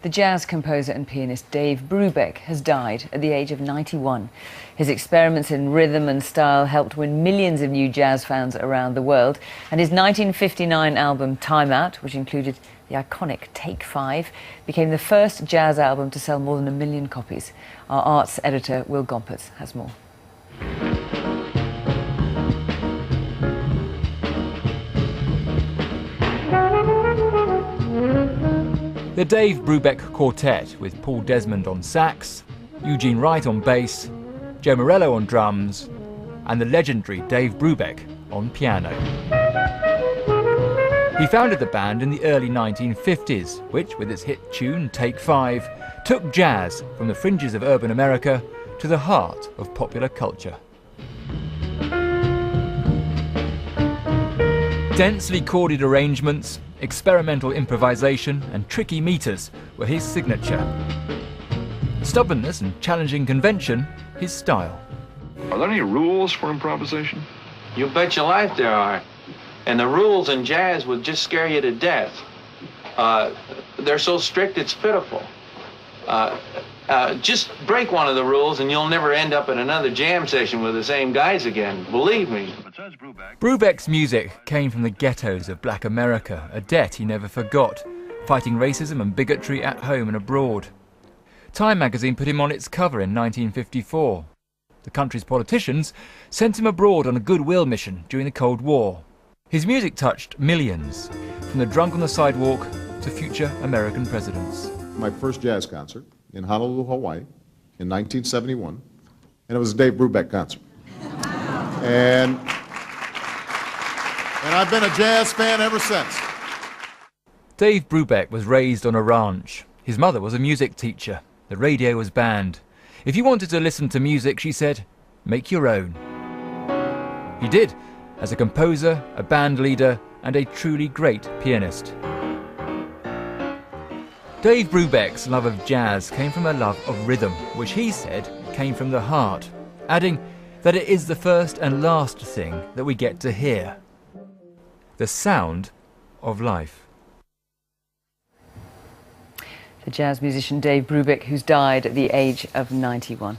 The jazz composer and pianist Dave Brubeck has died at the age of 91. His experiments in rhythm and style helped win millions of new jazz fans around the world, and his 1959 album Time Out, which included the iconic Take 5, became the first jazz album to sell more than 1 million copies. Our arts editor Will Gompertz has more. The Dave Brubeck Quartet, with Paul Desmond on sax, Eugene Wright on bass, Joe Morello on drums, and the legendary Dave Brubeck on piano. He founded the band in the early 1950s, which, with its hit tune Take 5, took jazz from the fringes of urban America to the heart of popular culture. Densely chorded arrangements, experimental improvisation and tricky meters were his signature. Stubbornness and challenging convention, his style. Are there any rules for improvisation? You bet your life there are. And the rules in jazz would just scare you to death. They're so strict it's pitiful. Just break one of the rules and you'll never end up in another jam session with the same guys again, believe me. Brubeck's music came from the ghettos of black America, a debt he never forgot, fighting racism and bigotry at home and abroad. Time magazine put him on its cover in 1954. The country's politicians sent him abroad on a goodwill mission during the Cold War. His music touched millions, from the drunk on the sidewalk to future American presidents. My first jazz concert in Honolulu, Hawaii, in 1971, and it was a Dave Brubeck concert. And I've been a jazz fan ever since. Dave Brubeck was raised on a ranch. His mother was a music teacher. The radio was banned. If you wanted to listen to music, she said, make your own. He did, as a composer, a band leader, and a truly great pianist. Dave Brubeck's love of jazz came from a love of rhythm, which he said came from the heart, adding that it is the first and last thing that we get to hear. The sound of life. The jazz musician Dave Brubeck, who's died at the age of 91.